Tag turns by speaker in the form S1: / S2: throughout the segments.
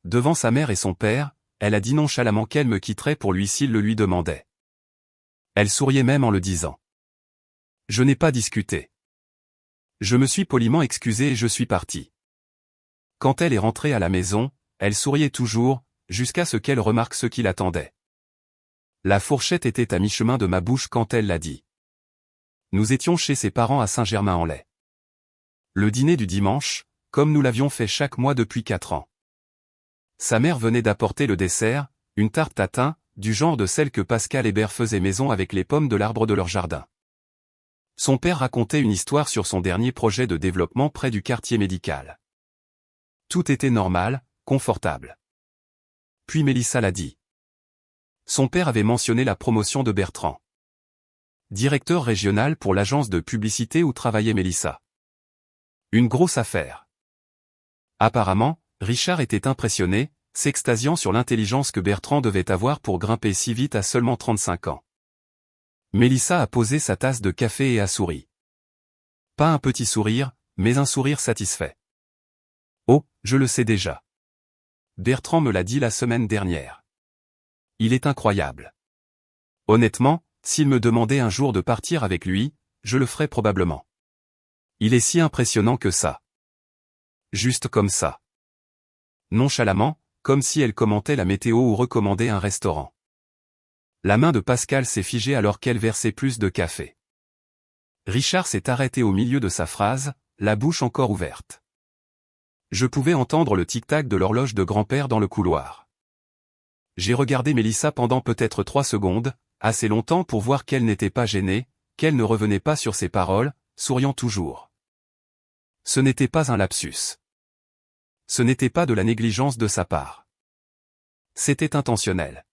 S1: devant sa mère et son père, elle a dit nonchalamment qu'elle me quitterait pour lui s'il le lui demandait. Elle souriait même en le disant. Je n'ai pas discuté. Je me suis poliment excusé et je suis parti. Quand elle est rentrée à la maison, elle souriait toujours, jusqu'à ce qu'elle remarque ce qui l'attendait. La fourchette était à mi-chemin de ma bouche quand elle l'a dit. Nous étions chez ses parents à Saint-Germain-en-Laye. Le dîner du dimanche, comme nous l'avions fait chaque mois depuis 4 ans. Sa mère venait d'apporter le dessert, une tarte tatin, du genre de celle que Pascal Hébert faisait maison avec les pommes de l'arbre de leur jardin. Son père racontait une histoire sur son dernier projet de développement près du quartier médical. Tout était normal, confortable. Puis Mélissa l'a dit. Son père avait mentionné la promotion de Bertrand. Directeur régional pour l'agence de publicité où travaillait Mélissa. Une grosse affaire. Apparemment, Richard était impressionné, s'extasiant sur l'intelligence que Bertrand devait avoir pour grimper si vite à seulement 35 ans. Mélissa a posé sa tasse de café et a souri. Pas un petit sourire, mais un sourire satisfait. Oh, je le sais déjà. Bertrand me l'a dit la semaine dernière. Il est incroyable. Honnêtement, s'il me demandait un jour de partir avec lui, je le ferais probablement. Il est si impressionnant que ça. Juste comme ça. Nonchalamment, comme si elle commentait la météo ou recommandait un restaurant. La main de Pascal s'est figée alors qu'elle versait plus de café. Richard s'est arrêté au milieu de sa phrase, la bouche encore ouverte. Je pouvais entendre le tic-tac de l'horloge de grand-père dans le couloir. J'ai regardé Mélissa pendant peut-être 3 secondes, assez longtemps pour voir qu'elle n'était pas gênée, qu'elle ne revenait pas sur ses paroles, souriant toujours. Ce n'était pas un lapsus. Ce n'était pas de la négligence de sa part. C'était intentionnel.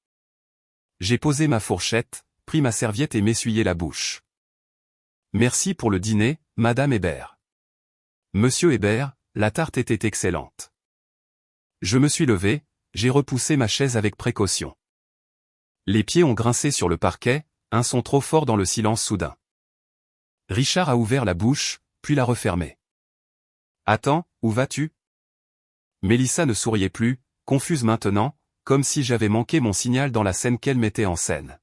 S1: J'ai posé ma fourchette, pris ma serviette et m'essuyé la bouche. Merci pour le dîner, Madame Hébert. Monsieur Hébert, la tarte était excellente. Je me suis levé, j'ai repoussé ma chaise avec précaution. Les pieds ont grincé sur le parquet, un son trop fort dans le silence soudain. Richard a ouvert la bouche, puis l'a refermée. Attends, où vas-tu? Mélissa ne souriait plus, confuse maintenant, comme si j'avais manqué mon signal dans la scène qu'elle mettait en scène.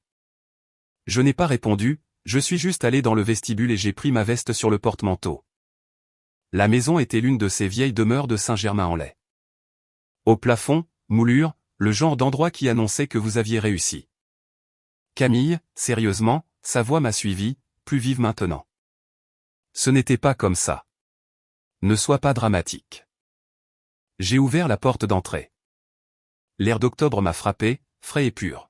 S1: Je n'ai pas répondu, je suis juste allé dans le vestibule et j'ai pris ma veste sur le porte-manteau. La maison était l'une de ces vieilles demeures de Saint-Germain-en-Laye. Au plafond, moulure, le genre d'endroit qui annonçait que vous aviez réussi. Camille, sérieusement, sa voix m'a suivi, plus vive maintenant. Ce n'était pas comme ça. Ne sois pas dramatique. J'ai ouvert la porte d'entrée. L'air d'octobre m'a frappé, frais et pur.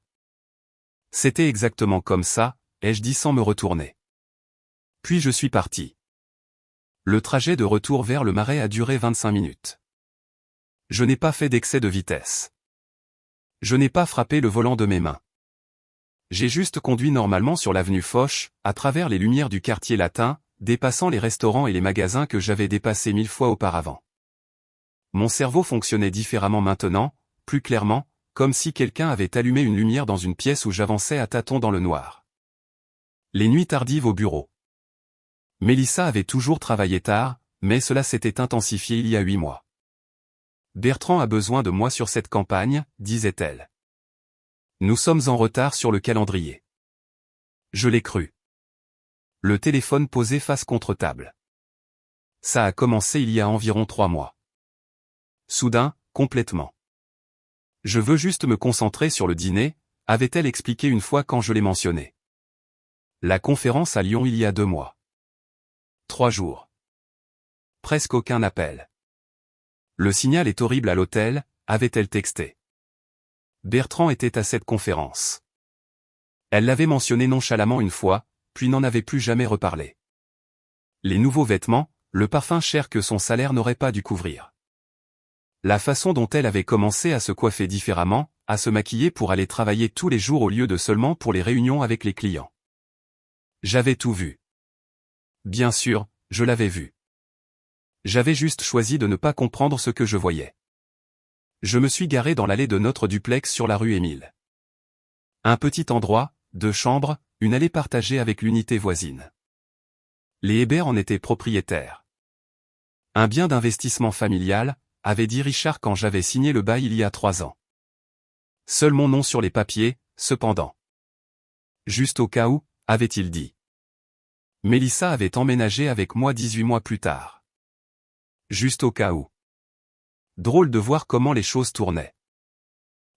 S1: C'était exactement comme ça, ai-je dit sans me retourner. Puis je suis parti. Le trajet de retour vers le Marais a duré 25 minutes. Je n'ai pas fait d'excès de vitesse. Je n'ai pas frappé le volant de mes mains. J'ai juste conduit normalement sur l'avenue Foch, à travers les lumières du quartier latin, dépassant les restaurants et les magasins que j'avais dépassés 1000 fois auparavant. Mon cerveau fonctionnait différemment maintenant, plus clairement, comme si quelqu'un avait allumé une lumière dans une pièce où j'avançais à tâtons dans le noir. Les nuits tardives au bureau. Mélissa avait toujours travaillé tard, mais cela s'était intensifié il y a 8 mois. Bertrand a besoin de moi sur cette campagne, disait-elle. Nous sommes en retard sur le calendrier. Je l'ai cru. Le téléphone posé face contre table. Ça a commencé il y a environ 3 mois. Soudain, complètement. Je veux juste me concentrer sur le dîner, avait-elle expliqué une fois quand je l'ai mentionné. La conférence à Lyon il y a 2 mois. 3 jours. Presque aucun appel. Le signal est horrible à l'hôtel, avait-elle texté. Bertrand était à cette conférence. Elle l'avait mentionné nonchalamment une fois, puis n'en avait plus jamais reparlé. Les nouveaux vêtements, le parfum cher que son salaire n'aurait pas dû couvrir. La façon dont elle avait commencé à se coiffer différemment, à se maquiller pour aller travailler tous les jours au lieu de seulement pour les réunions avec les clients. J'avais tout vu. Bien sûr, je l'avais vu. J'avais juste choisi de ne pas comprendre ce que je voyais. Je me suis garé dans l'allée de notre duplex sur la rue Émile. Un petit endroit, 2 chambres, une allée partagée avec l'unité voisine. Les Hébert en étaient propriétaires. Un bien d'investissement familial, avait dit Richard quand j'avais signé le bail il y a 3 ans. Seul mon nom sur les papiers, cependant. Juste au cas où, avait-il dit. Mélissa avait emménagé avec moi 18 mois plus tard. Juste au cas où. Drôle de voir comment les choses tournaient.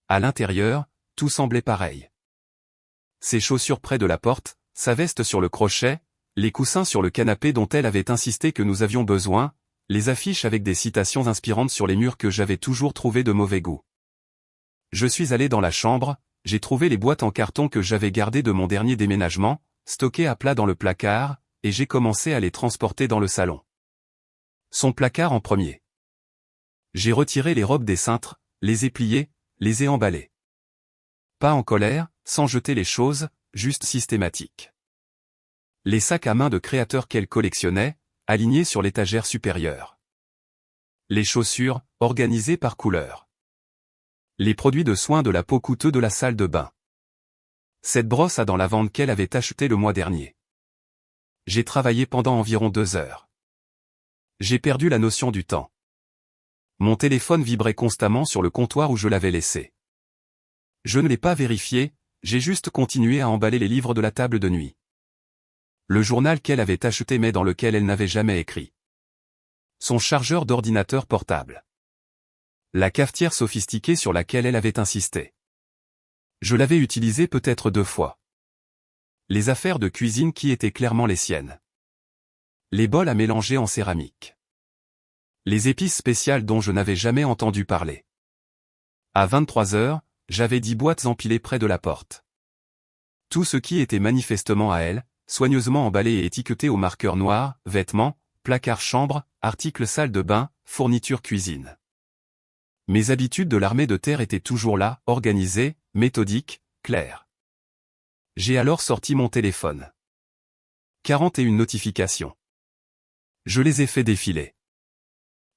S1: À l'intérieur, tout semblait pareil. Ses chaussures près de la porte, sa veste sur le crochet, les coussins sur le canapé dont elle avait insisté que nous avions besoin, les affiches avec des citations inspirantes sur les murs que j'avais toujours trouvées de mauvais goût. Je suis allé dans la chambre, j'ai trouvé les boîtes en carton que j'avais gardées de mon dernier déménagement, stockées à plat dans le placard, et j'ai commencé à les transporter dans le salon. Son placard en premier. J'ai retiré les robes des cintres, les ai pliées, les ai emballées. Pas en colère, sans jeter les choses, juste systématique. Les sacs à main de créateurs qu'elle collectionnait, alignés sur l'étagère supérieure. Les chaussures, organisées par couleur. Les produits de soins de la peau coûteux de la salle de bain. Cette brosse à dents lavande qu'elle avait achetée le mois dernier. J'ai travaillé pendant environ 2 heures. J'ai perdu la notion du temps. Mon téléphone vibrait constamment sur le comptoir où je l'avais laissé. Je ne l'ai pas vérifié, j'ai juste continué à emballer les livres de la table de nuit. Le journal qu'elle avait acheté mais dans lequel elle n'avait jamais écrit. Son chargeur d'ordinateur portable. La cafetière sophistiquée sur laquelle elle avait insisté. Je l'avais utilisée peut-être 2 fois. Les affaires de cuisine qui étaient clairement les siennes. Les bols à mélanger en céramique. Les épices spéciales dont je n'avais jamais entendu parler. À 23 heures, j'avais 10 boîtes empilées près de la porte. Tout ce qui était manifestement à elle, soigneusement emballé et étiqueté au marqueur noir, vêtements, placard chambre, articles salle de bain, fourniture cuisine. Mes habitudes de l'armée de terre étaient toujours là, organisées, méthodiques, claires. J'ai alors sorti mon téléphone. 41 notifications. Je les ai fait défiler.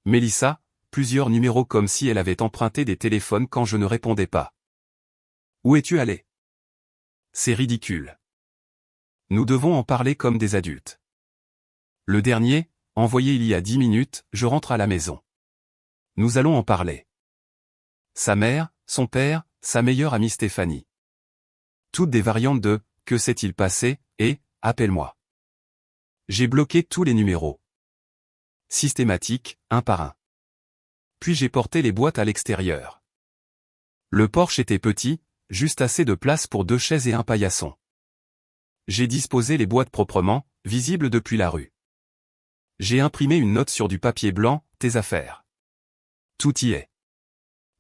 S1: Mélissa, plusieurs numéros comme si elle avait emprunté des téléphones quand je ne répondais pas. Où es-tu allé? C'est ridicule. Nous devons en parler comme des adultes. Le dernier, envoyé il y a 10 minutes, je rentre à la maison. Nous allons en parler. Sa mère, son père, sa meilleure amie Stéphanie. Toutes des variantes de « Que s'est-il passé ?» et « Appelle-moi ». J'ai bloqué tous les numéros. Systématique, un par un. Puis j'ai porté les boîtes à l'extérieur. Le porche était petit, juste assez de place pour 2 chaises et un paillasson. J'ai disposé les boîtes proprement, visibles depuis la rue. J'ai imprimé une note sur du papier blanc, tes affaires. Tout y est.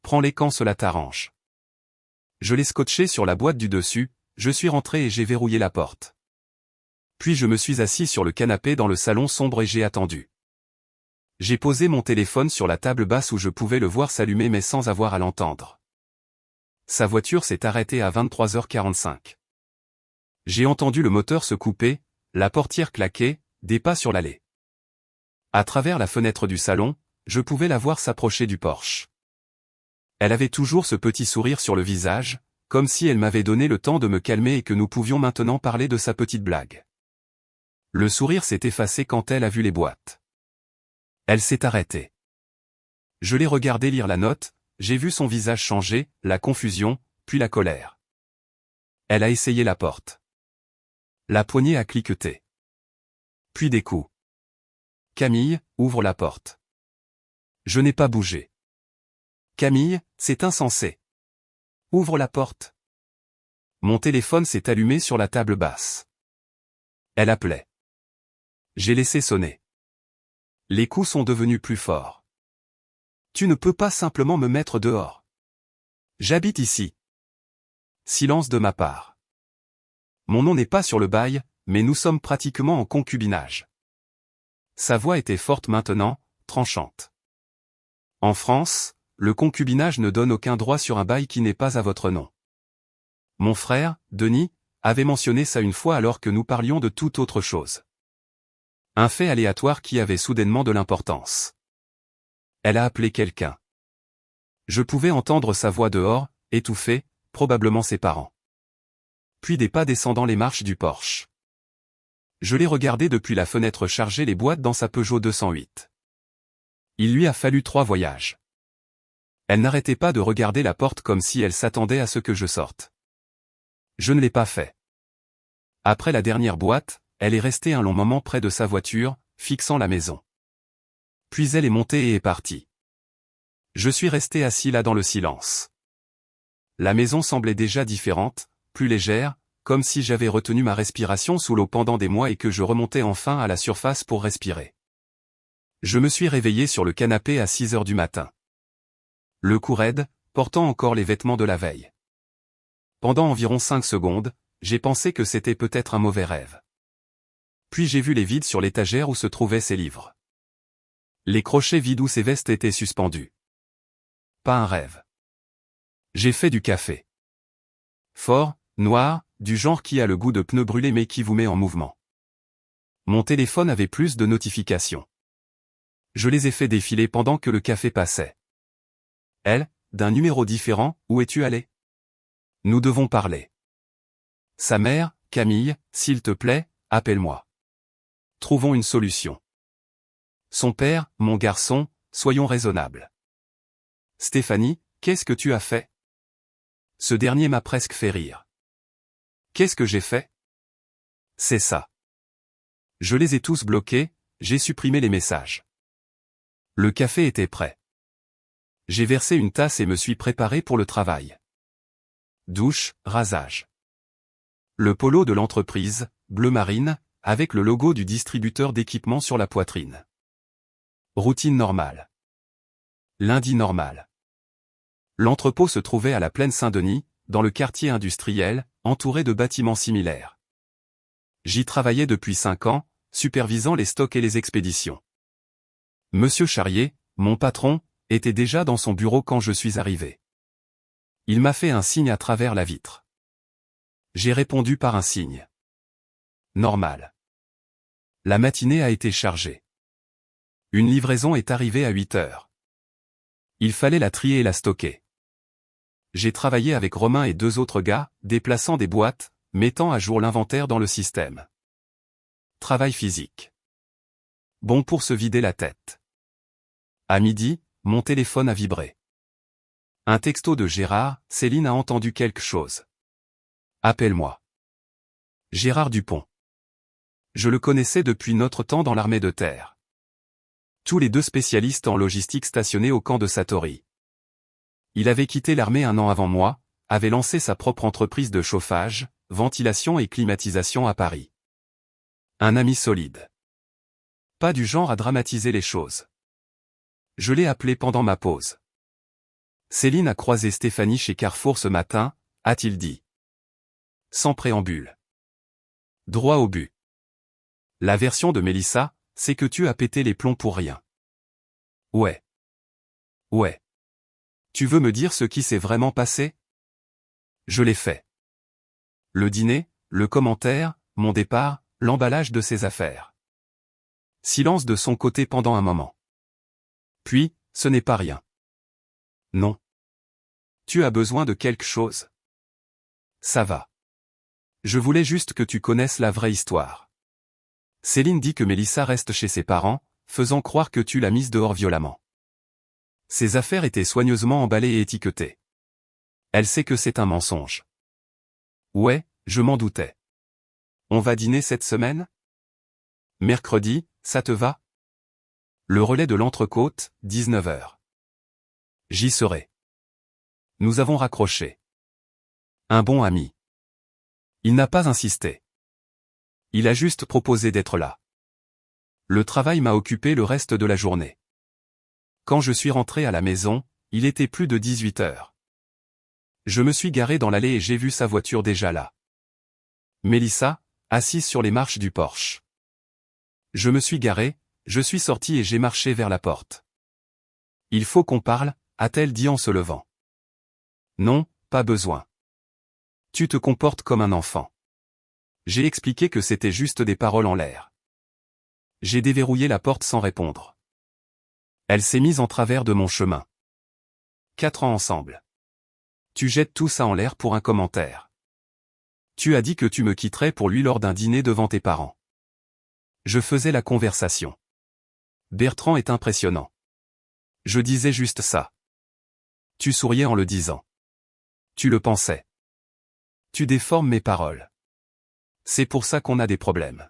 S1: Prends-les quand cela t'arrange. Je l'ai scotché sur la boîte du dessus, je suis rentré et j'ai verrouillé la porte. Puis je me suis assis sur le canapé dans le salon sombre et j'ai attendu. J'ai posé mon téléphone sur la table basse où je pouvais le voir s'allumer mais sans avoir à l'entendre. Sa voiture s'est arrêtée à 23h45. J'ai entendu le moteur se couper, la portière claquer, des pas sur l'allée. À travers la fenêtre du salon, je pouvais la voir s'approcher du porche. Elle avait toujours ce petit sourire sur le visage, comme si elle m'avait donné le temps de me calmer et que nous pouvions maintenant parler de sa petite blague. Le sourire s'est effacé quand elle a vu les boîtes. Elle s'est arrêtée. Je l'ai regardé lire la note, j'ai vu son visage changer, la confusion, puis la colère. Elle a essayé la porte. La poignée a cliqueté. Puis des coups. Camille, ouvre la porte. Je n'ai pas bougé. Camille, c'est insensé. Ouvre la porte. Mon téléphone s'est allumé sur la table basse. Elle appelait. J'ai laissé sonner. Les coups sont devenus plus forts. Tu ne peux pas simplement me mettre dehors. J'habite ici. Silence de ma part. Mon nom n'est pas sur le bail, mais nous sommes pratiquement en concubinage. Sa voix était forte maintenant, tranchante. En France, le concubinage ne donne aucun droit sur un bail qui n'est pas à votre nom. Mon frère, Denis, avait mentionné ça une fois alors que nous parlions de toute autre chose. Un fait aléatoire qui avait soudainement de l'importance. Elle a appelé quelqu'un. Je pouvais entendre sa voix dehors, étouffée, probablement ses parents. Puis des pas descendant les marches du porche. Je l'ai regardé depuis la fenêtre charger les boîtes dans sa Peugeot 208. Il lui a fallu 3 voyages. Elle n'arrêtait pas de regarder la porte comme si elle s'attendait à ce que je sorte. Je ne l'ai pas fait. Après la dernière boîte, elle est restée un long moment près de sa voiture, fixant la maison. Puis elle est montée et est partie. Je suis resté assis là dans le silence. La maison semblait déjà différente, plus légère, comme si j'avais retenu ma respiration sous l'eau pendant des mois et que je remontais enfin à la surface pour respirer. Je me suis réveillé sur le canapé à 6 heures du matin. Le cou raide, portant encore les vêtements de la veille. Pendant environ 5 secondes, j'ai pensé que c'était peut-être un mauvais rêve. Puis j'ai vu les vides sur l'étagère où se trouvaient ses livres. Les crochets vides où ses vestes étaient suspendues. Pas un rêve. J'ai fait du café. Fort, noir, du genre qui a le goût de pneus brûlés mais qui vous met en mouvement. Mon téléphone avait plus de notifications. Je les ai fait défiler pendant que le café passait. Elle, d'un numéro différent, où es-tu allé? Nous devons parler. Sa mère, Camille, s'il te plaît, appelle-moi. Trouvons une solution. Son père, mon garçon, soyons raisonnables. Stéphanie, qu'est-ce que tu as fait? Ce dernier m'a presque fait rire. Qu'est-ce que j'ai fait? C'est ça. Je les ai tous bloqués, j'ai supprimé les messages. Le café était prêt. J'ai versé une tasse et me suis préparé pour le travail. Douche, rasage. Le polo de l'entreprise, bleu marine, avec le logo du distributeur d'équipements sur la poitrine. Routine normale. Lundi normal. L'entrepôt se trouvait à la plaine Saint-Denis, dans le quartier industriel, entouré de bâtiments similaires. J'y travaillais depuis 5 ans, supervisant les stocks et les expéditions. Monsieur Charrier, mon patron, était déjà dans son bureau quand je suis arrivé. Il m'a fait un signe à travers la vitre. J'ai répondu par un signe. Normal. La matinée a été chargée. Une livraison est arrivée à 8 heures. Il fallait la trier et la stocker. J'ai travaillé avec Romain et 2 autres gars, déplaçant des boîtes, mettant à jour l'inventaire dans le système. Travail physique. Bon pour se vider la tête. À midi, mon téléphone a vibré. Un texto de Gérard, Céline a entendu quelque chose. Appelle-moi. Gérard Dupont. Je le connaissais depuis notre temps dans l'armée de terre. Tous les deux spécialistes en logistique stationnés au camp de Satori. Il avait quitté l'armée 1 an avant moi, avait lancé sa propre entreprise de chauffage, ventilation et climatisation à Paris. Un ami solide. Pas du genre à dramatiser les choses. Je l'ai appelé pendant ma pause. Céline a croisé Stéphanie chez Carrefour ce matin, a-t-il dit. Sans préambule. Droit au but. La version de Mélissa, c'est que tu as pété les plombs pour rien. Ouais. Ouais. Tu veux me dire ce qui s'est vraiment passé? Je l'ai fait. Le dîner, le commentaire, mon départ, l'emballage de ses affaires. Silence de son côté pendant un moment. Puis, ce n'est pas rien. Non. Tu as besoin de quelque chose. Ça va. Je voulais juste que tu connaisses la vraie histoire. Céline dit que Mélissa reste chez ses parents, faisant croire que tu l'as mise dehors violemment. Ses affaires étaient soigneusement emballées et étiquetées. Elle sait que c'est un mensonge. Ouais, je m'en doutais. On va dîner cette semaine? Mercredi, ça te va? Le relais de l'Entrecôte, 19 h. J'y serai. Nous avons raccroché. Un bon ami. Il n'a pas insisté. Il a juste proposé d'être là. Le travail m'a occupé le reste de la journée. Quand je suis rentré à la maison, il était plus de 18 h. Je me suis garé dans l'allée et j'ai vu sa voiture déjà là. Mélissa, assise sur les marches du porche. Je me suis garé, je suis sorti et j'ai marché vers la porte. Il faut qu'on parle, a-t-elle dit en se levant. Non, pas besoin. Tu te comportes comme un enfant. J'ai expliqué que c'était juste des paroles en l'air. J'ai déverrouillé la porte sans répondre. Elle s'est mise en travers de mon chemin. 4 ans ensemble. Tu jettes tout ça en l'air pour un commentaire. Tu as dit que tu me quitterais pour lui lors d'un dîner devant tes parents. Je faisais la conversation. Bertrand est impressionnant. Je disais juste ça. Tu souriais en le disant. Tu le pensais. Tu déformes mes paroles. C'est pour ça qu'on a des problèmes.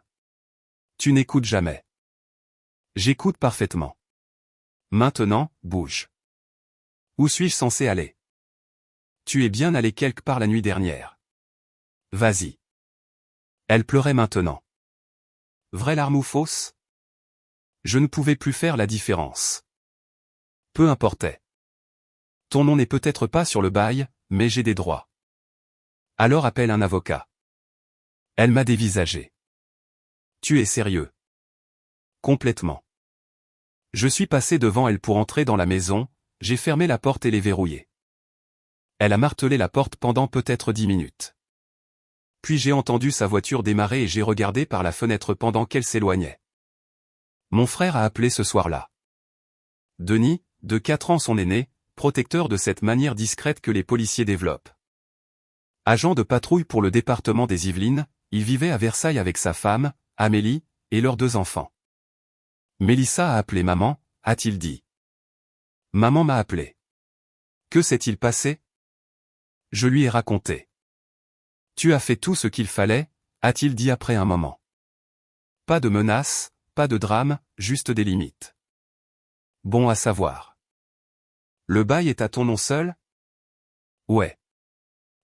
S1: Tu n'écoutes jamais. J'écoute parfaitement. Maintenant, bouge. Où suis-je censé aller? Tu es bien allé quelque part la nuit dernière. Vas-y. Elle pleurait maintenant. Vraie larme ou fausse? Je ne pouvais plus faire la différence. Peu importait. Ton nom n'est peut-être pas sur le bail, mais j'ai des droits. Alors appelle un avocat. Elle m'a dévisagé. Tu es sérieux? Complètement. Je suis passé devant elle pour entrer dans la maison, j'ai fermé la porte et les verrouillé. Elle a martelé la porte pendant peut-être 10 minutes. Puis j'ai entendu sa voiture démarrer et j'ai regardé par la fenêtre pendant qu'elle s'éloignait. Mon frère a appelé ce soir-là. Denis, de 4 ans son aîné, protecteur de cette manière discrète que les policiers développent. Agent de patrouille pour le département des Yvelines, il vivait à Versailles avec sa femme, Amélie, et leurs 2 enfants. Mélissa a appelé maman, a-t-il dit. Maman m'a appelé. Que s'est-il passé? Je lui ai raconté. Tu as fait tout ce qu'il fallait, a-t-il dit après un moment. Pas de menaces, pas de drame, juste des limites. Bon à savoir. Le bail est à ton nom seul? Ouais.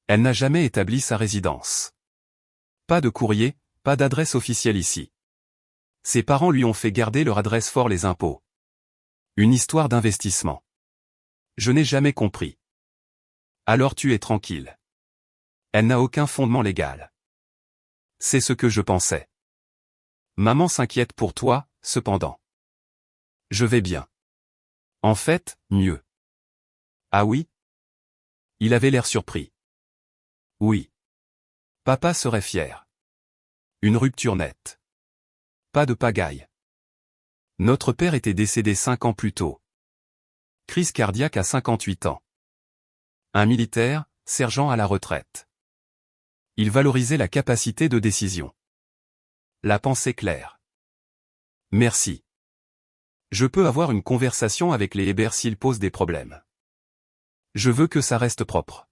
S1: Elle n'a jamais établi sa résidence. Pas de courrier, pas d'adresse officielle ici. Ses parents lui ont fait garder leur adresse fort les impôts. Une histoire d'investissement. Je n'ai jamais compris. Alors tu es tranquille. Elle n'a aucun fondement légal. C'est ce que je pensais. Maman s'inquiète pour toi, cependant. Je vais bien. En fait, mieux. Ah oui? Il avait l'air surpris. Oui. Papa serait fier. Une rupture nette. Pas de pagaille. Notre père était décédé 5 ans plus tôt. Crise cardiaque à 58 ans. Un militaire, sergent à la retraite. Il valorisait la capacité de décision. La pensée claire. Merci. Je peux avoir une conversation avec les Hébert s'ils posent des problèmes. Je veux que ça reste propre.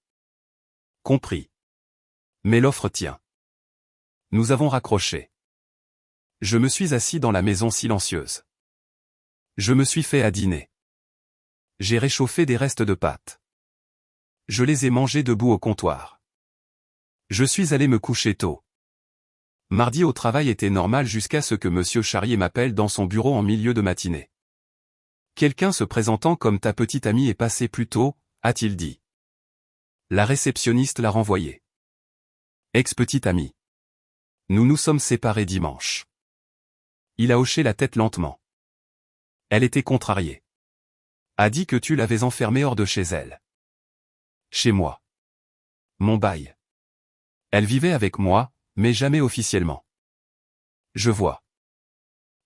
S1: Compris. Mais l'offre tient. Nous avons raccroché. Je me suis assis dans la maison silencieuse. Je me suis fait à dîner. J'ai réchauffé des restes de pâtes. Je les ai mangés debout au comptoir. Je suis allé me coucher tôt. Mardi au travail était normal jusqu'à ce que Monsieur Charrier m'appelle dans son bureau en milieu de matinée. Quelqu'un se présentant comme ta petite amie est passé plus tôt, a-t-il dit. La réceptionniste l'a renvoyé. Ex-petite amie. Nous nous sommes séparés dimanche. Il a hoché la tête lentement. Elle était contrariée. A dit que tu l'avais enfermée hors de chez elle. Chez moi. Mon bail. Elle vivait avec moi, mais jamais officiellement. Je vois.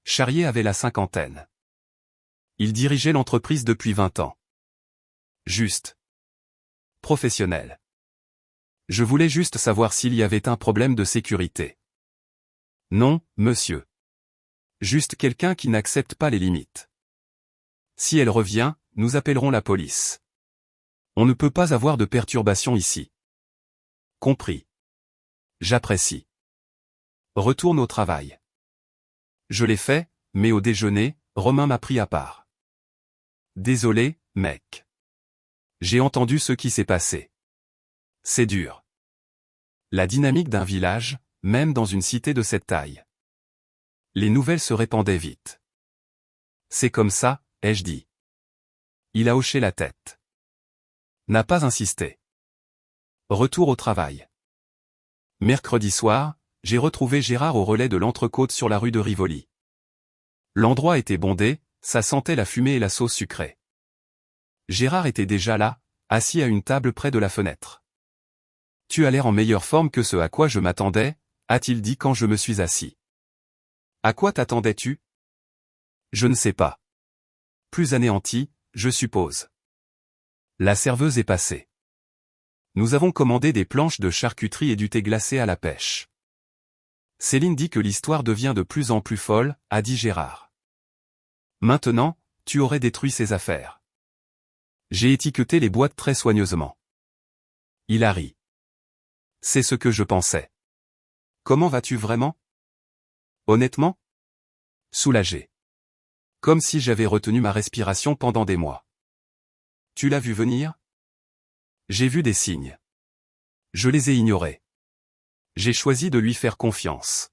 S1: Charrier avait la cinquantaine. Il dirigeait l'entreprise depuis 20 ans. Juste. Professionnel. Je voulais juste savoir s'il y avait un problème de sécurité. Non, monsieur. Juste quelqu'un qui n'accepte pas les limites. Si elle revient, nous appellerons la police. On ne peut pas avoir de perturbation ici. Compris. J'apprécie. Retourne au travail. Je l'ai fait, mais au déjeuner, Romain m'a pris à part. Désolé, mec. J'ai entendu ce qui s'est passé. C'est dur. La dynamique d'un village, même dans une cité de cette taille. Les nouvelles se répandaient vite. C'est comme ça, ai-je dit. Il a hoché la tête. N'a pas insisté. Retour au travail. Mercredi soir, j'ai retrouvé Gérard au relais de l'Entrecôte sur la rue de Rivoli. L'endroit était bondé, ça sentait la fumée et la sauce sucrée. Gérard était déjà là, assis à une table près de la fenêtre. Tu as l'air en meilleure forme que ce à quoi je m'attendais, a-t-il dit quand je me suis assis. À quoi t'attendais-tu? Je ne sais pas. Plus anéanti, je suppose. La serveuse est passée. Nous avons commandé des planches de charcuterie et du thé glacé à la pêche. Céline dit que l'histoire devient de plus en plus folle, a dit Gérard. Maintenant, tu aurais détruit ses affaires. J'ai étiqueté les boîtes très soigneusement. Il a ri. C'est ce que je pensais. Comment vas-tu vraiment? Honnêtement? Soulagé. Comme si j'avais retenu ma respiration pendant des mois. Tu l'as vu venir? J'ai vu des signes. Je les ai ignorés. J'ai choisi de lui faire confiance.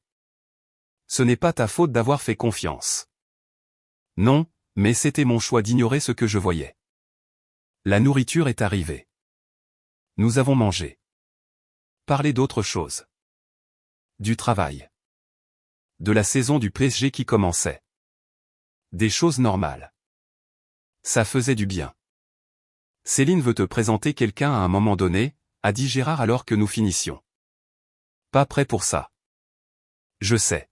S1: Ce n'est pas ta faute d'avoir fait confiance. Non, mais c'était mon choix d'ignorer ce que je voyais. La nourriture est arrivée. Nous avons mangé. Parler d'autre chose. Du travail. De la saison du PSG qui commençait. Des choses normales. Ça faisait du bien. Céline veut te présenter quelqu'un à un moment donné, a dit Gérard alors que nous finissions. Pas prêt pour ça. Je sais.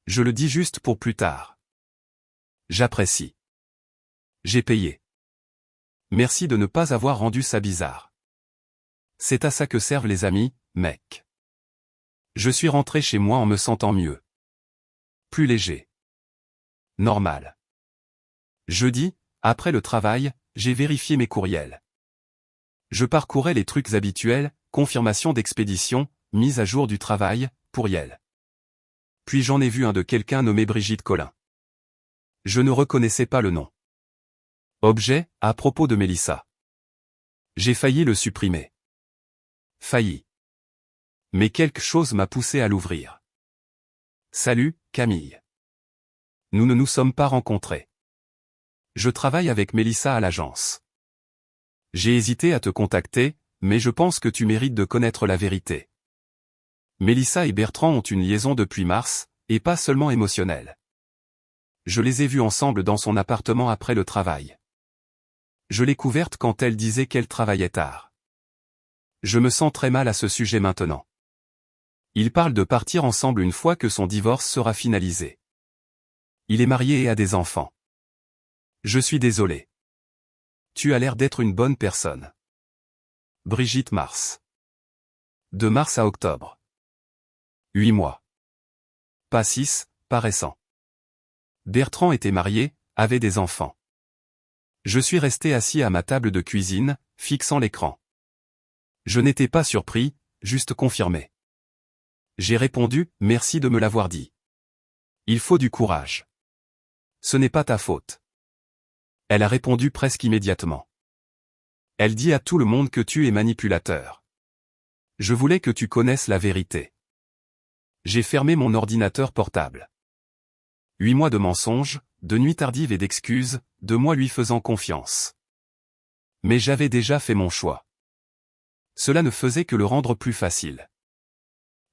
S1: Je le dis juste pour plus tard. J'apprécie. J'ai payé. Merci de ne pas avoir rendu ça bizarre. C'est à ça que servent les amis, mec. Je suis rentré chez moi en me sentant mieux. Plus léger. Normal. Jeudi, après le travail, j'ai vérifié mes courriels. Je parcourais les trucs habituels, confirmation d'expédition, mise à jour du travail, pourriel. Puis j'en ai vu un de quelqu'un nommé Brigitte Collin. Je ne reconnaissais pas le nom. Objet, à propos de Mélissa. J'ai failli le supprimer. Failli. Mais quelque chose m'a poussé à l'ouvrir. Salut, Camille. Nous ne nous sommes pas rencontrés. Je travaille avec Mélissa à l'agence. J'ai hésité à te contacter, mais je pense que tu mérites de connaître la vérité. Mélissa et Bertrand ont une liaison depuis mars, et pas seulement émotionnelle. Je les ai vus ensemble dans son appartement après le travail. Je l'ai couverte quand elle disait qu'elle travaillait tard. Je me sens très mal à ce sujet maintenant. Ils parlent de partir ensemble une fois que son divorce sera finalisé. Il est marié et a des enfants. Je suis désolé. Tu as l'air d'être une bonne personne. Brigitte Mars. De mars à octobre. 8 mois. Pas 6, pas récent. Bertrand était marié, avait des enfants. Je suis resté assis à ma table de cuisine, fixant l'écran. Je n'étais pas surpris, juste confirmé. J'ai répondu, merci de me l'avoir dit. Il faut du courage. Ce n'est pas ta faute. Elle a répondu presque immédiatement. Elle dit à tout le monde que tu es manipulateur. Je voulais que tu connaisses la vérité. J'ai fermé mon ordinateur portable. 8 mois de mensonges, de nuits tardives et d'excuses, de moi lui faisant confiance. Mais j'avais déjà fait mon choix. Cela ne faisait que le rendre plus facile.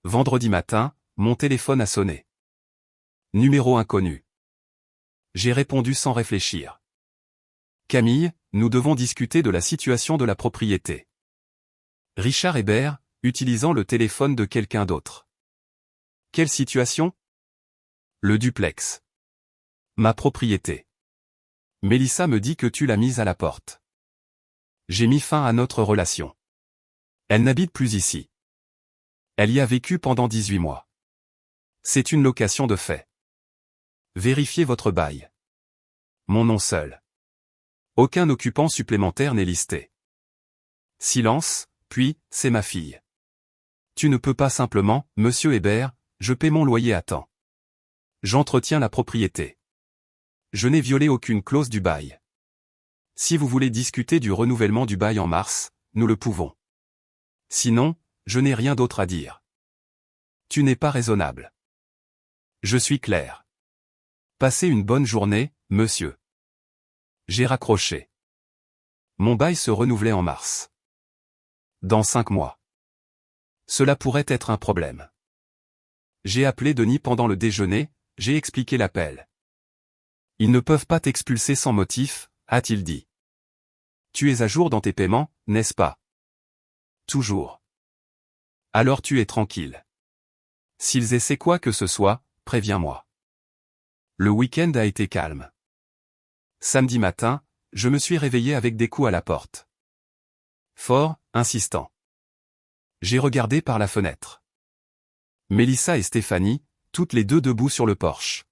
S1: Vendredi matin, mon téléphone a sonné. Numéro inconnu. J'ai répondu sans réfléchir. Camille, nous devons discuter de la situation de la propriété. Richard Hébert, utilisant le téléphone de quelqu'un d'autre. Quelle situation? Le duplex. Ma propriété. Mélissa me dit que tu l'as mise à la porte. J'ai mis fin à notre relation. Elle n'habite plus ici. Elle y a vécu pendant 18 mois. C'est une location de fait. Vérifiez votre bail. Mon nom seul. Aucun occupant supplémentaire n'est listé. Silence, puis, c'est ma fille. Tu ne peux pas simplement, monsieur Hébert, je paie mon loyer à temps. J'entretiens la propriété. Je n'ai violé aucune clause du bail. Si vous voulez discuter du renouvellement du bail en mars, nous le pouvons. Sinon, je n'ai rien d'autre à dire. Tu n'es pas raisonnable. Je suis clair. Passez une bonne journée, monsieur. J'ai raccroché. Mon bail se renouvelait en mars. Dans 5 mois. Cela pourrait être un problème. J'ai appelé Denis pendant le déjeuner, j'ai expliqué l'appel. Ils ne peuvent pas t'expulser sans motif, a-t-il dit. Tu es à jour dans tes paiements, n'est-ce pas? Toujours. Alors tu es tranquille. S'ils essaient quoi que ce soit, préviens-moi. Le week-end a été calme. Samedi matin, je me suis réveillé avec des coups à la porte. Fort, insistant. J'ai regardé par la fenêtre. Mélissa et Stéphanie, toutes les deux debout sur le porche.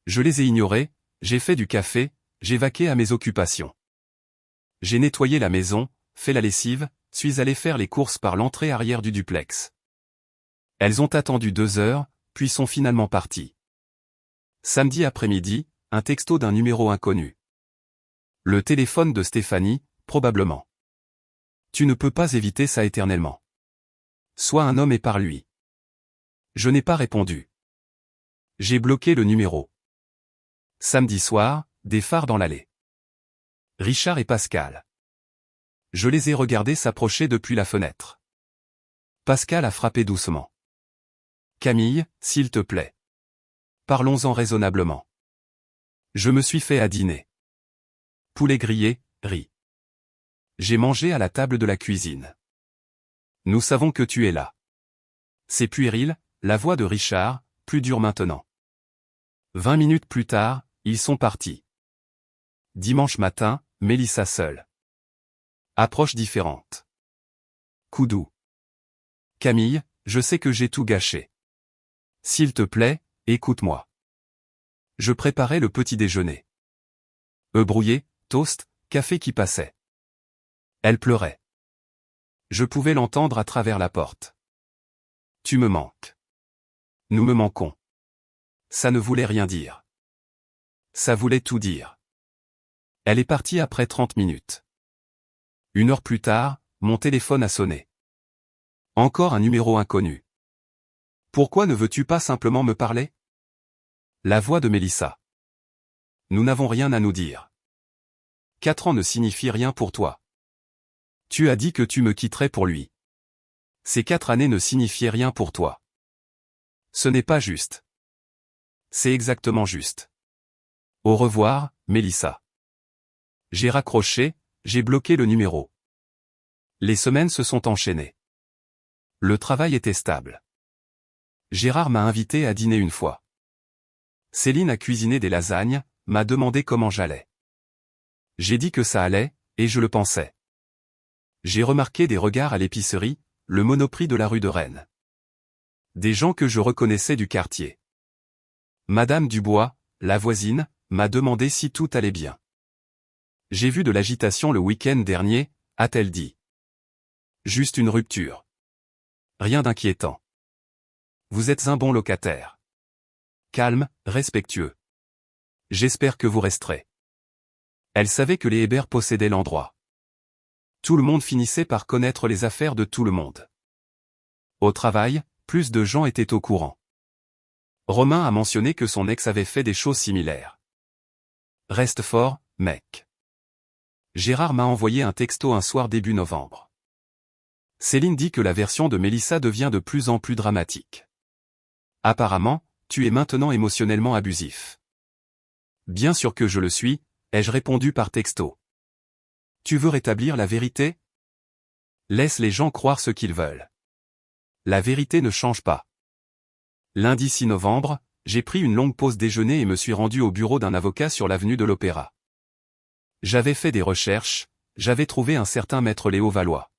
S1: Je les ai ignorés, j'ai fait du café, j'ai vaqué à mes occupations. J'ai nettoyé la maison, fait la lessive, suis allé faire les courses par l'entrée arrière du duplex. Elles ont attendu 2 heures, puis sont finalement parties. Samedi après-midi, un texto d'un numéro inconnu. Le téléphone de Stéphanie, probablement. Tu ne peux pas éviter ça éternellement. Sois un homme et par lui. Je n'ai pas répondu. J'ai bloqué le numéro. Samedi soir, des phares dans l'allée. Richard et Pascal. Je les ai regardés s'approcher depuis la fenêtre. Pascal a frappé doucement. Camille, s'il te plaît. Parlons-en raisonnablement. Je me suis fait à dîner. Poulet grillé, riz. J'ai mangé à la table de la cuisine. Nous savons que tu es là. C'est puéril, la voix de Richard, plus dure maintenant. 20 minutes plus tard, ils sont partis. Dimanche matin, Mélissa seule. Approche différente. Coup doux. Camille, je sais que j'ai tout gâché. S'il te plaît, écoute-moi. Je préparais le petit déjeuner. Œufs brouillés, toast, café qui passait. Elle pleurait. Je pouvais l'entendre à travers la porte. Tu me manques. Nous me manquons. Ça ne voulait rien dire. Ça voulait tout dire. Elle est partie après 30 minutes. 1 heure plus tard, mon téléphone a sonné. Encore un numéro inconnu. Pourquoi ne veux-tu pas simplement me parler? La voix de Mélissa. Nous n'avons rien à nous dire. 4 ans ne signifient rien pour toi. Tu as dit que tu me quitterais pour lui. Ces 4 années ne signifiaient rien pour toi. Ce n'est pas juste. C'est exactement juste. Au revoir, Mélissa. J'ai raccroché, j'ai bloqué le numéro. Les semaines se sont enchaînées. Le travail était stable. Gérard m'a invité à dîner une fois. Céline a cuisiné des lasagnes, m'a demandé comment j'allais. J'ai dit que ça allait, et je le pensais. J'ai remarqué des regards à l'épicerie, le Monoprix de la rue de Rennes. Des gens que je reconnaissais du quartier. Madame Dubois, la voisine, m'a demandé si tout allait bien. J'ai vu de l'agitation le week-end dernier, a-t-elle dit. Juste une rupture. Rien d'inquiétant. Vous êtes un bon locataire. Calme, respectueux. J'espère que vous resterez. Elle savait que les Hébert possédaient l'endroit. Tout le monde finissait par connaître les affaires de tout le monde. Au travail, plus de gens étaient au courant. Romain a mentionné que son ex avait fait des choses similaires. Reste fort, mec. Gérard m'a envoyé un texto un soir début novembre. Céline dit que la version de Mélissa devient de plus en plus dramatique. Apparemment, tu es maintenant émotionnellement abusif. Bien sûr que je le suis, ai-je répondu par texto. Tu veux rétablir la vérité? Laisse les gens croire ce qu'ils veulent. La vérité ne change pas. Lundi 6 novembre, j'ai pris une longue pause déjeuner et me suis rendu au bureau d'un avocat sur l'avenue de l'Opéra. J'avais fait des recherches, j'avais trouvé un certain maître Léo Valois.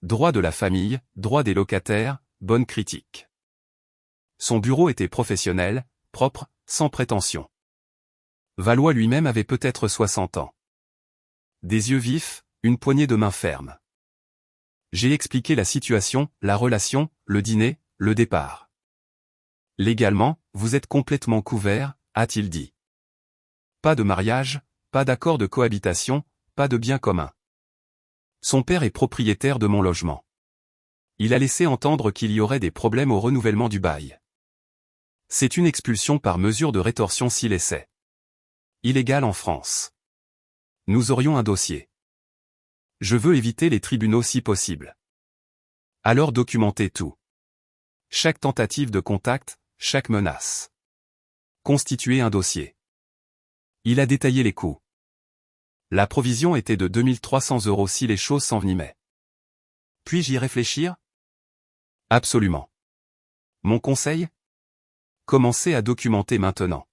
S1: Droit de la famille, droit des locataires, bonne critique. Son bureau était professionnel, propre, sans prétention. Valois lui-même avait peut-être 60 ans. Des yeux vifs, une poignée de main ferme. J'ai expliqué la situation, la relation, le dîner, le départ. Légalement, vous êtes complètement couvert, a-t-il dit. Pas de mariage, pas d'accord de cohabitation, pas de bien commun. Son père est propriétaire de mon logement. Il a laissé entendre qu'il y aurait des problèmes au renouvellement du bail. C'est une expulsion par mesure de rétorsion s'il essaie. Illégal en France. Nous aurions un dossier. Je veux éviter les tribunaux si possible. Alors documentez tout. Chaque tentative de contact, chaque menace. Constituer un dossier. Il a détaillé les coûts. La provision était de 2300 € si les choses s'envenimaient. Puis-je y réfléchir? Absolument. Mon conseil? Commencez à documenter maintenant.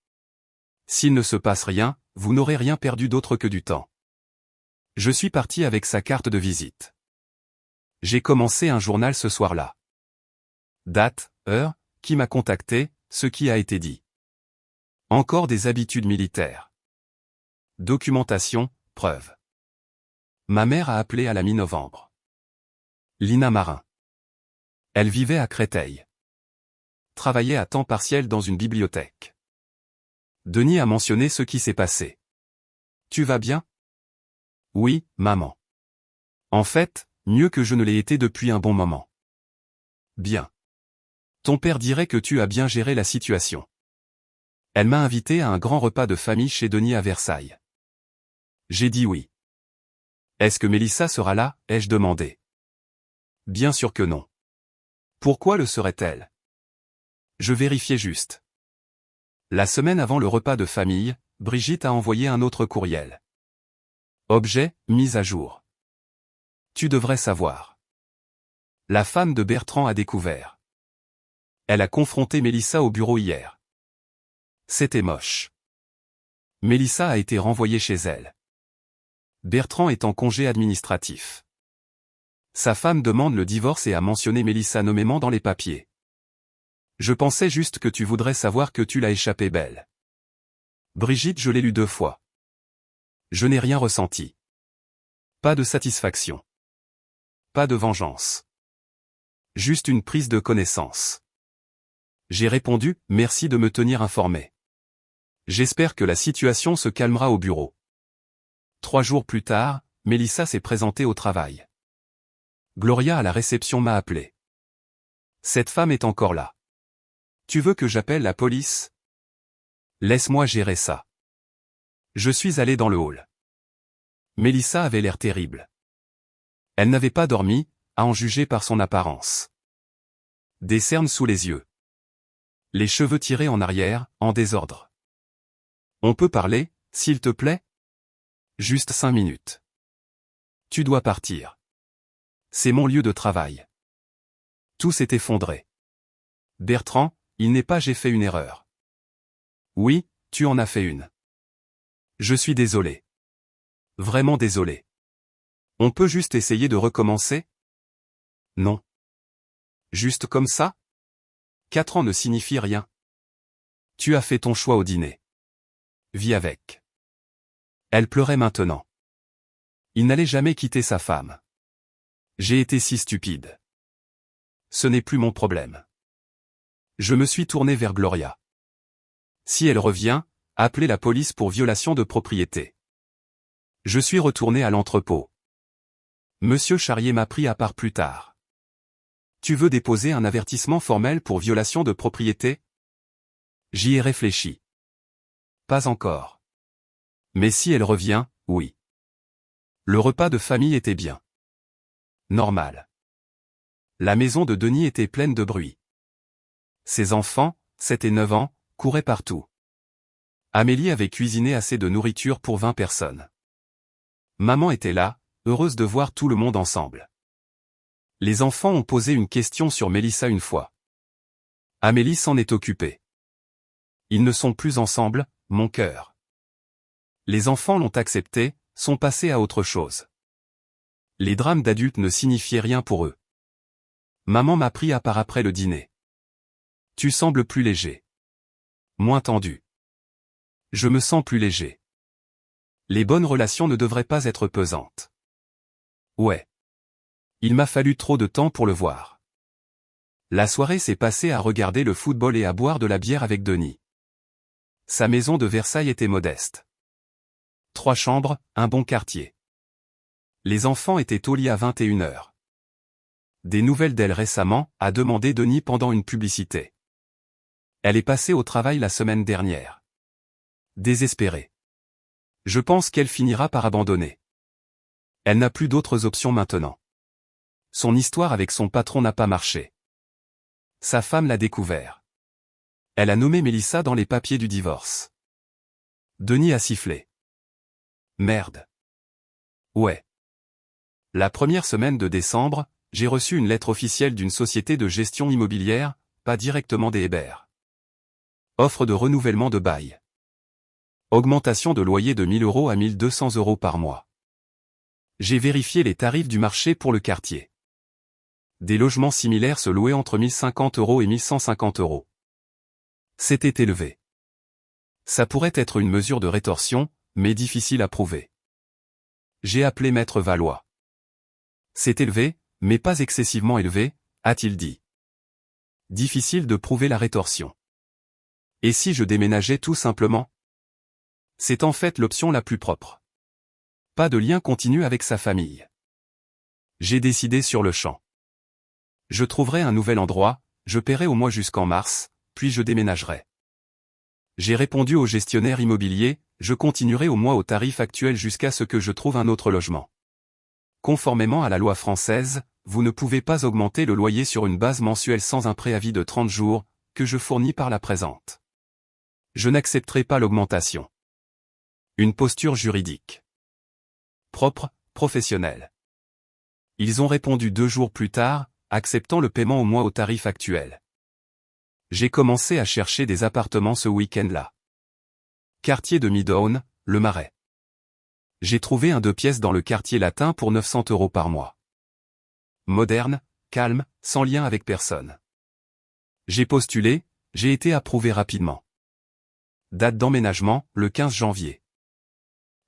S1: S'il ne se passe rien, vous n'aurez rien perdu d'autre que du temps. Je suis parti avec sa carte de visite. J'ai commencé un journal ce soir-là. Date, heure, qui m'a contacté, ce qui a été dit. Encore des habitudes militaires. Documentation, preuve. Ma mère a appelé à la mi-novembre. Lina Marin. Elle vivait à Créteil. Travaillait à temps partiel dans une bibliothèque. Denis a mentionné ce qui s'est passé. Tu vas bien? Oui, maman. En fait, mieux que je ne l'ai été depuis un bon moment. Bien. Ton père dirait que tu as bien géré la situation. Elle m'a invité à un grand repas de famille chez Denis à Versailles. J'ai dit oui. Est-ce que Mélissa sera là, ai-je demandé. Bien sûr que non. Pourquoi le serait-elle? Je vérifiais juste. La semaine avant le repas de famille, Brigitte a envoyé un autre courriel. Objet, mise à jour. Tu devrais savoir. La femme de Bertrand a découvert. Elle a confronté Mélissa au bureau hier. C'était moche. Mélissa a été renvoyée chez elle. Bertrand est en congé administratif. Sa femme demande le divorce et a mentionné Mélissa nommément dans les papiers. Je pensais juste que tu voudrais savoir que tu l'as échappé belle. Brigitte, je l'ai lu 2 fois. Je n'ai rien ressenti. Pas de satisfaction. Pas de vengeance. Juste une prise de connaissance. J'ai répondu, merci de me tenir informé. J'espère que la situation se calmera au bureau. 3 jours plus tard, Mélissa s'est présentée au travail. Gloria à la réception m'a appelé. Cette femme est encore là. Tu veux que j'appelle la police? Laisse-moi gérer ça. Je suis allé dans le hall. Mélissa avait l'air terrible. Elle n'avait pas dormi, à en juger par son apparence. Des cernes sous les yeux. Les cheveux tirés en arrière, en désordre. On peut parler, s'il te plaît? Juste 5 minutes. Tu dois partir. C'est mon lieu de travail. Tout s'est effondré. Bertrand, il n'est pas j'ai fait une erreur. Oui, tu en as fait une. Je suis désolé. Vraiment désolé. On peut juste essayer de recommencer? Non. Juste comme ça? 4 ans ne signifie rien. Tu as fait ton choix au dîner. Vis avec. Elle pleurait maintenant. Il n'allait jamais quitter sa femme. J'ai été si stupide. Ce n'est plus mon problème. Je me suis tourné vers Gloria. Si elle revient, appelez la police pour violation de propriété. Je suis retourné à l'entrepôt. Monsieur Charrier m'a pris à part plus tard. Tu veux déposer un avertissement formel pour violation de propriété? J'y ai réfléchi. Pas encore. Mais si elle revient, oui. Le repas de famille était bien. Normal. La maison de Denis était pleine de bruit. Ses enfants, 7 et 9 ans, couraient partout. Amélie avait cuisiné assez de nourriture pour 20 personnes. Maman était là, heureuse de voir tout le monde ensemble. Les enfants ont posé une question sur Mélissa une fois. Amélie s'en est occupée. Ils ne sont plus ensemble, mon cœur. Les enfants l'ont accepté, sont passés à autre chose. Les drames d'adultes ne signifiaient rien pour eux. Maman m'a pris à part après le dîner. Tu sembles plus léger. Moins tendu. Je me sens plus léger. Les bonnes relations ne devraient pas être pesantes. Ouais. Il m'a fallu trop de temps pour le voir. La soirée s'est passée à regarder le football et à boire de la bière avec Denis. Sa maison de Versailles était modeste. 3 chambres, un bon quartier. Les enfants étaient au lit à 21h. Des nouvelles d'elle récemment, a demandé Denis pendant une publicité. Elle est passée au travail la semaine dernière. Désespérée. Je pense qu'elle finira par abandonner. Elle n'a plus d'autres options maintenant. Son histoire avec son patron n'a pas marché. Sa femme l'a découvert. Elle a nommé Mélissa dans les papiers du divorce. Denis a sifflé. Merde. Ouais. La première semaine de décembre, j'ai reçu une lettre officielle d'une société de gestion immobilière, pas directement des Hébert. Offre de renouvellement de bail. Augmentation de loyer de 1 000 € à 1 200 € par mois. J'ai vérifié les tarifs du marché pour le quartier. Des logements similaires se louaient entre 1 050 € et 1 150 €. C'était élevé. Ça pourrait être une mesure de rétorsion, mais difficile à prouver. J'ai appelé maître Valois. C'est élevé, mais pas excessivement élevé, a-t-il dit. Difficile de prouver la rétorsion. Et si je déménageais tout simplement? C'est en fait l'option la plus propre. Pas de lien continu avec sa famille. J'ai décidé sur le champ. Je trouverai un nouvel endroit, je paierai au mois jusqu'en mars, puis je déménagerai. J'ai répondu au gestionnaire immobilier, je continuerai au mois au tarif actuel jusqu'à ce que je trouve un autre logement. Conformément à la loi française, vous ne pouvez pas augmenter le loyer sur une base mensuelle sans un préavis de 30 jours, que je fournis par la présente. Je n'accepterai pas l'augmentation. Une posture juridique. Propre, professionnelle. Ils ont répondu 2 jours plus tard, acceptant le paiement au mois au tarif actuel. J'ai commencé à chercher des appartements ce week-end-là. Quartier de Midtown, Le Marais. J'ai trouvé un 2 pièces dans le quartier latin pour 900 € par mois. Moderne, calme, sans lien avec personne. J'ai postulé, j'ai été approuvé rapidement. Date d'emménagement, le 15 janvier.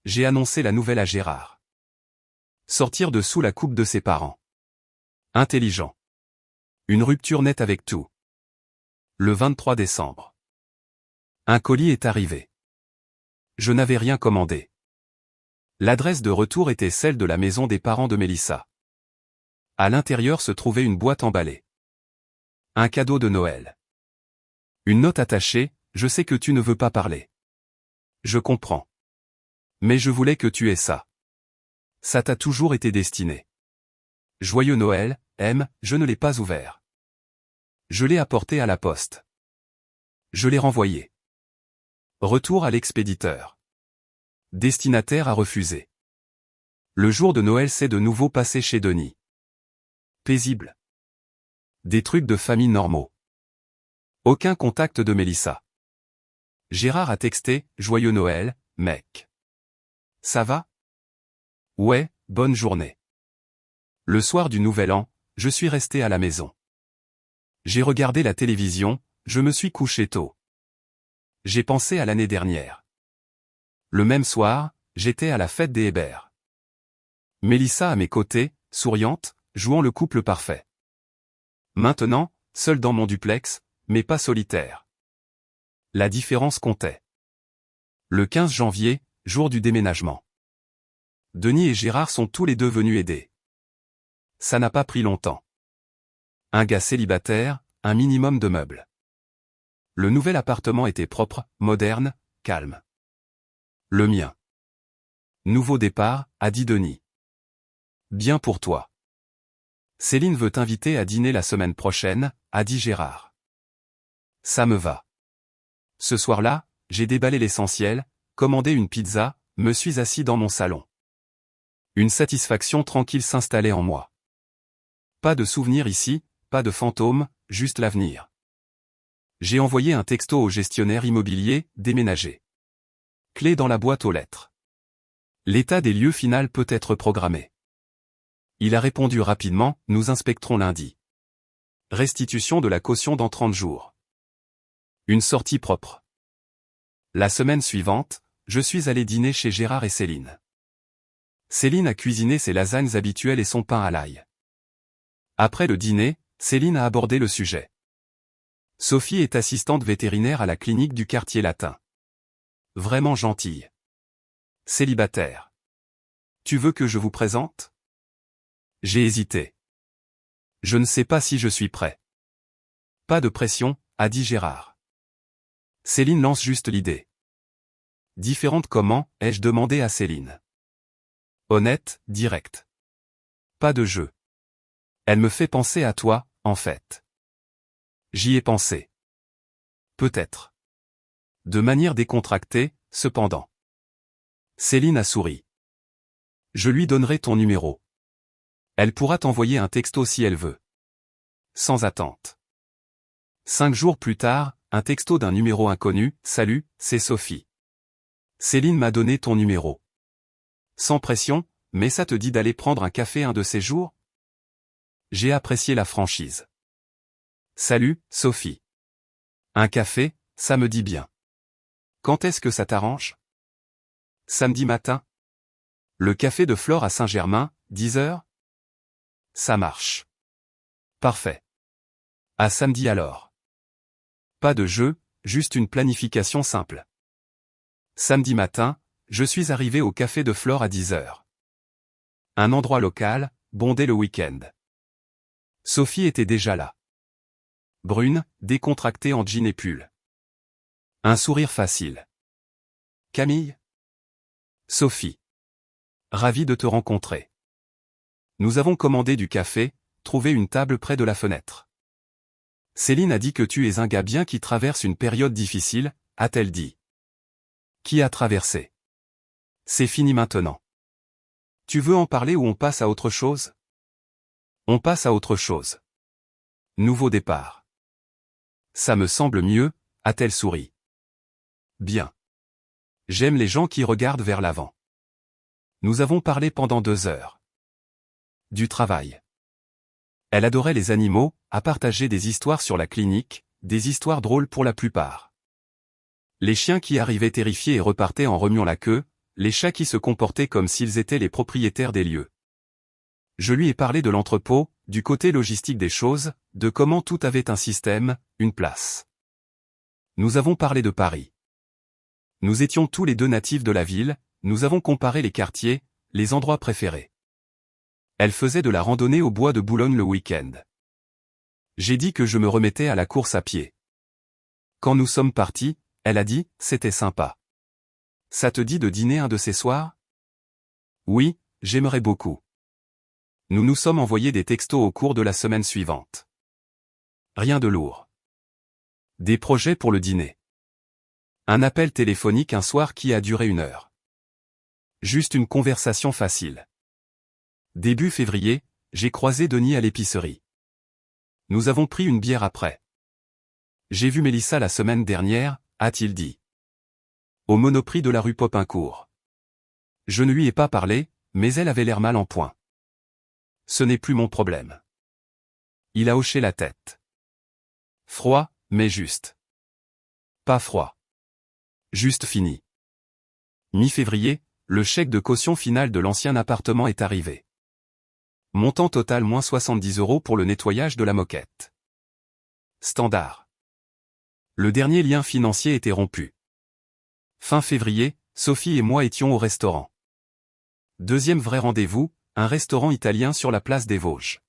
S1: J'ai annoncé la nouvelle à Gérard. Sortir de sous la coupe de ses parents. Intelligent. Une rupture nette avec tout. Le 23 décembre. Un colis est arrivé. Je n'avais rien commandé. L'adresse de retour était celle de la maison des parents de Mélissa. À l'intérieur se trouvait une boîte emballée. Un cadeau de Noël. Une note attachée, je sais que tu ne veux pas parler. Je comprends. Mais je voulais que tu aies ça. Ça t'a toujours été destiné. Joyeux Noël, M, je ne l'ai pas ouvert. Je l'ai apporté à la poste. Je l'ai renvoyé. Retour à l'expéditeur. Destinataire a refusé. Le jour de Noël s'est de nouveau passé chez Denis. Paisible. Des trucs de famille normaux. Aucun contact de Mélissa. Gérard a texté, Joyeux Noël, mec. Ça va? Ouais, bonne journée. Le soir du Nouvel An, je suis resté à la maison. J'ai regardé la télévision, je me suis couché tôt. J'ai pensé à l'année dernière. Le même soir, j'étais à la fête des Hébert. Mélissa à mes côtés, souriante, jouant le couple parfait. Maintenant, seul dans mon duplex, mais pas solitaire. La différence comptait. Le 15 janvier, jour du déménagement. Denis et Gérard sont tous les deux venus aider. Ça n'a pas pris longtemps. Un gars célibataire, un minimum de meubles. Le nouvel appartement était propre, moderne, calme. Le mien. Nouveau départ, a dit Denis. Bien pour toi. Céline veut t'inviter à dîner la semaine prochaine, a dit Gérard. Ça me va. Ce soir-là, j'ai déballé l'essentiel, commandé une pizza, me suis assis dans mon salon. Une satisfaction tranquille s'installait en moi. Pas de souvenirs ici, pas de fantômes, juste l'avenir. J'ai envoyé un texto au gestionnaire immobilier, déménager. Clé dans la boîte aux lettres. L'état des lieux final peut être programmé. Il a répondu rapidement, nous inspecterons lundi. Restitution de la caution dans 30 jours. Une sortie propre. La semaine suivante, je suis allé dîner chez Gérard et Céline. Céline a cuisiné ses lasagnes habituelles et son pain à l'ail. Après le dîner, Céline a abordé le sujet. Sophie est assistante vétérinaire à la clinique du quartier latin. Vraiment gentille. Célibataire. Tu veux que je vous présente? J'ai hésité. Je ne sais pas si je suis prêt. Pas de pression, a dit Gérard. Céline lance juste l'idée. Différente comment, ai-je demandé à Céline. Honnête, direct. Pas de jeu. Elle me fait penser à toi, en fait. J'y ai pensé. Peut-être. De manière décontractée, cependant. Céline a souri. Je lui donnerai ton numéro. Elle pourra t'envoyer un texto si elle veut. Sans attente. 5 jours plus tard, un texto d'un numéro inconnu, salut, c'est Sophie. Céline m'a donné ton numéro. Sans pression, mais ça te dit d'aller prendre un café un de ces jours? J'ai apprécié la franchise. Salut, Sophie. Un café, ça me dit bien. Quand est-ce que ça t'arrange? Samedi matin? Le café de Flore à Saint-Germain, 10 heures? Ça marche. Parfait. À samedi alors. Pas de jeu, juste une planification simple. Samedi matin, je suis arrivé au café de Flore à 10 heures. Un endroit local, bondé le week-end. Sophie était déjà là. Brune, décontractée en jean et pull. Un sourire facile. Camille? Sophie. Ravi de te rencontrer. Nous avons commandé du café, trouvé une table près de la fenêtre. Céline a dit que tu es un gars bien qui traverse une période difficile, a-t-elle dit. Qui a traversé? C'est fini maintenant. Tu veux en parler ou on passe à autre chose? On passe à autre chose. Nouveau départ. Ça me semble mieux, a-t-elle souri. Bien. J'aime les gens qui regardent vers l'avant. Nous avons parlé pendant 2 heures. Du travail. Elle adorait les animaux, a partagé des histoires sur la clinique, des histoires drôles pour la plupart. Les chiens qui arrivaient terrifiés et repartaient en remuant la queue, les chats qui se comportaient comme s'ils étaient les propriétaires des lieux. Je lui ai parlé de l'entrepôt, du côté logistique des choses, de comment tout avait un système, une place. Nous avons parlé de Paris. Nous étions tous les deux natifs de la ville, nous avons comparé les quartiers, les endroits préférés. Elle faisait de la randonnée au bois de Boulogne le week-end. J'ai dit que je me remettais à la course à pied. Quand nous sommes partis, elle a dit, c'était sympa. Ça te dit de dîner un de ces soirs? Oui, j'aimerais beaucoup. Nous nous sommes envoyés des textos au cours de la semaine suivante. Rien de lourd. Des projets pour le dîner. Un appel téléphonique un soir qui a duré 1 heure. Juste une conversation facile. Début février, j'ai croisé Denis à l'épicerie. Nous avons pris une bière après. J'ai vu Mélissa la semaine dernière, a-t-il dit. Au Monoprix de la rue Popincourt. Je ne lui ai pas parlé, mais elle avait l'air mal en point. Ce n'est plus mon problème. Il a hoché la tête. Froid, mais juste. Pas froid. Juste fini. Mi-février, le chèque de caution final de l'ancien appartement est arrivé. Montant total moins 70 € pour le nettoyage de la moquette. Standard. Le dernier lien financier était rompu. Fin février, Sophie et moi étions au restaurant. Deuxième vrai rendez-vous, un restaurant italien sur la place des Vosges.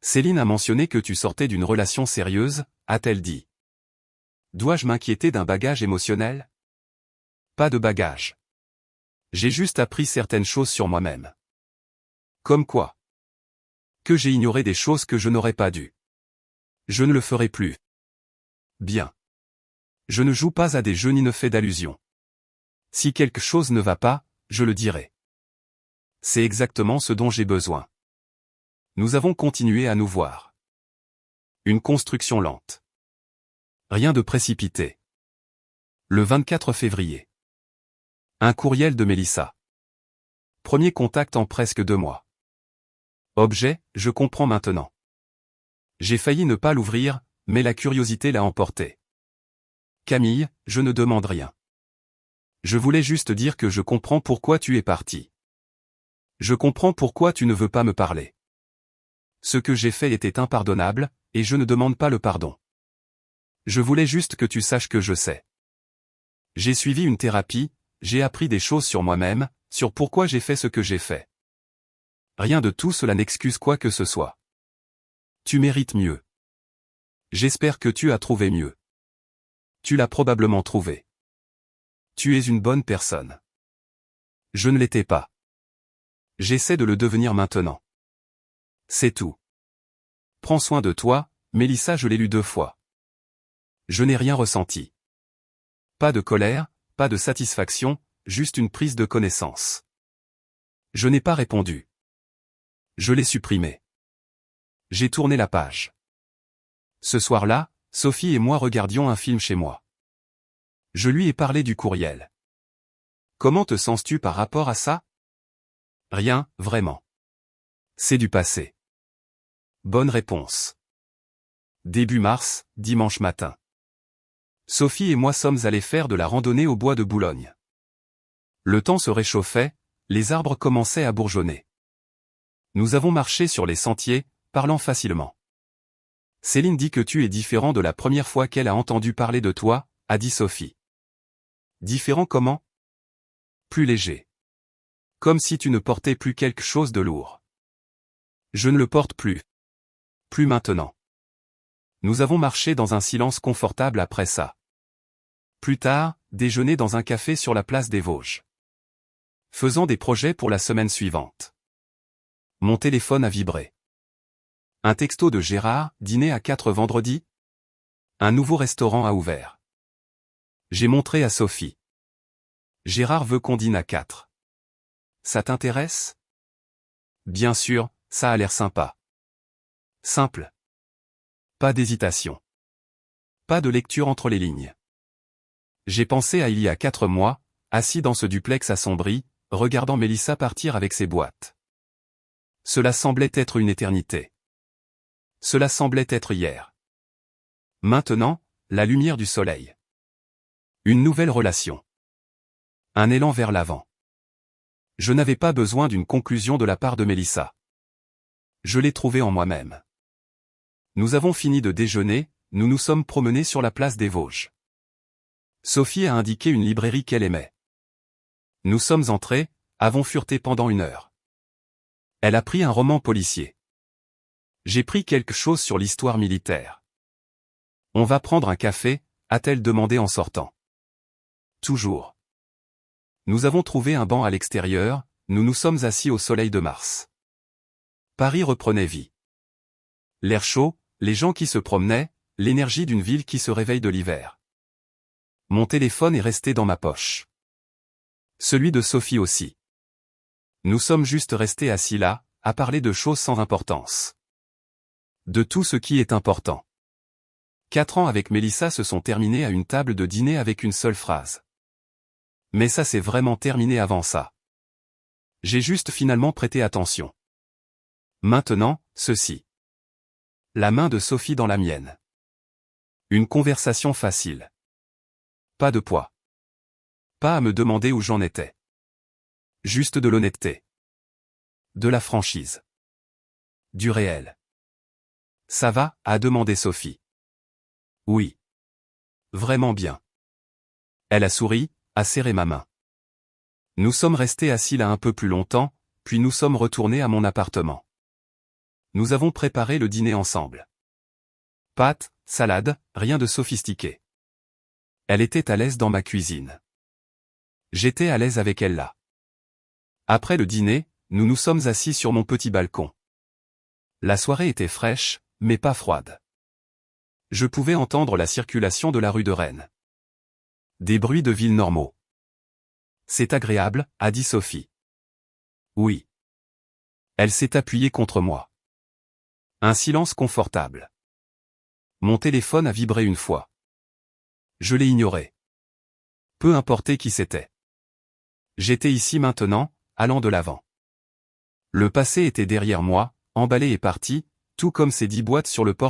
S1: Céline a mentionné que tu sortais d'une relation sérieuse, a-t-elle dit. Dois-je m'inquiéter d'un bagage émotionnel? Pas de bagage. J'ai juste appris certaines choses sur moi-même. Comme quoi? Que j'ai ignoré des choses que je n'aurais pas dû. Je ne le ferai plus. Bien. Je ne joue pas à des jeux ni ne fais d'allusions. Si quelque chose ne va pas, je le dirai. C'est exactement ce dont j'ai besoin. Nous avons continué à nous voir. Une construction lente. Rien de précipité. Le 24 février. Un courriel de Mélissa. Premier contact en presque 2 mois. Objet, je comprends maintenant. J'ai failli ne pas l'ouvrir, mais la curiosité l'a emporté. Camille, je ne demande rien. Je voulais juste dire que je comprends pourquoi tu es parti. Je comprends pourquoi tu ne veux pas me parler. Ce que j'ai fait était impardonnable, et je ne demande pas le pardon. Je voulais juste que tu saches que je sais. J'ai suivi une thérapie, j'ai appris des choses sur moi-même, sur pourquoi j'ai fait ce que j'ai fait. Rien de tout cela n'excuse quoi que ce soit. Tu mérites mieux. J'espère que tu as trouvé mieux. Tu l'as probablement trouvé. Tu es une bonne personne. Je ne l'étais pas. J'essaie de le devenir maintenant. C'est tout. Prends soin de toi, Mélissa, je l'ai lu 2 fois. Je n'ai rien ressenti. Pas de colère, pas de satisfaction, juste une prise de connaissance. Je n'ai pas répondu. Je l'ai supprimé. J'ai tourné la page. Ce soir-là, Sophie et moi regardions un film chez moi. Je lui ai parlé du courriel. Comment te sens-tu par rapport à ça? Rien, vraiment. C'est du passé. Bonne réponse. Début mars, dimanche matin. Sophie et moi sommes allés faire de la randonnée au bois de Boulogne. Le temps se réchauffait, Les arbres commençaient à bourgeonner. Nous avons marché sur les sentiers, parlant facilement. Céline dit que tu es différent de la première fois qu'elle a entendu parler de toi, a dit Sophie. Différent comment? Plus léger. Comme si tu ne portais plus quelque chose de lourd. Je ne le porte plus. Plus maintenant. Nous avons marché dans un silence confortable après ça. Plus tard, déjeuner dans un café sur la place des Vosges. Faisant des projets pour la semaine suivante. Mon téléphone a vibré. Un texto de Gérard, dîner à 4 vendredi. Un nouveau restaurant a ouvert. J'ai montré à Sophie. Gérard veut qu'on dîne à 4. Ça t'intéresse? Bien sûr, ça a l'air sympa. Simple. Pas d'hésitation. Pas de lecture entre les lignes. J'ai pensé à il y a 4 mois, assis dans ce duplex assombri, regardant Mélissa partir avec ses boîtes. Cela semblait être une éternité. Cela semblait être hier. Maintenant, la lumière du soleil. Une nouvelle relation. Un élan vers l'avant. Je n'avais pas besoin d'une conclusion de la part de Mélissa. Je l'ai trouvée en moi-même. Nous avons fini de déjeuner, nous nous sommes promenés sur la place des Vosges. Sophie a indiqué une librairie qu'elle aimait. Nous sommes entrés, avons fureté pendant 1 heure. Elle a pris un roman policier. J'ai pris quelque chose sur l'histoire militaire. On va prendre un café, a-t-elle demandé en sortant. Toujours. Nous avons trouvé un banc à l'extérieur, nous nous sommes assis au soleil de mars. Paris reprenait vie. L'air chaud, les gens qui se promenaient, l'énergie d'une ville qui se réveille de l'hiver. Mon téléphone est resté dans ma poche. Celui de Sophie aussi. Nous sommes juste restés assis là, à parler de choses sans importance. De tout ce qui est important. 4 ans avec Mélissa se sont terminés à une table de dîner avec une seule phrase. Mais ça s'est vraiment terminé avant ça. J'ai juste finalement prêté attention. Maintenant, ceci. La main de Sophie dans la mienne. Une conversation facile. Pas de poids. Pas à me demander où j'en étais. Juste de l'honnêteté. De la franchise. Du réel. Ça va, a demandé Sophie. Oui. Vraiment bien. Elle a souri, a serré ma main. Nous sommes restés assis là un peu plus longtemps, puis nous sommes retournés à mon appartement. Nous avons préparé le dîner ensemble. Pâtes, salade, rien de sophistiqué. Elle était à l'aise dans ma cuisine. J'étais à l'aise avec elle là. Après le dîner, nous nous sommes assis sur mon petit balcon. La soirée était fraîche, mais pas froide. Je pouvais entendre la circulation de la rue de Rennes. Des bruits de ville normaux. C'est agréable, a dit Sophie. Oui. Elle s'est appuyée contre moi. Un silence confortable. Mon téléphone a vibré une fois. Je l'ai ignoré. Peu importait qui c'était. J'étais ici maintenant, allant de l'avant. Le passé était derrière moi, emballé et parti, tout comme ces 10 boîtes sur le porche.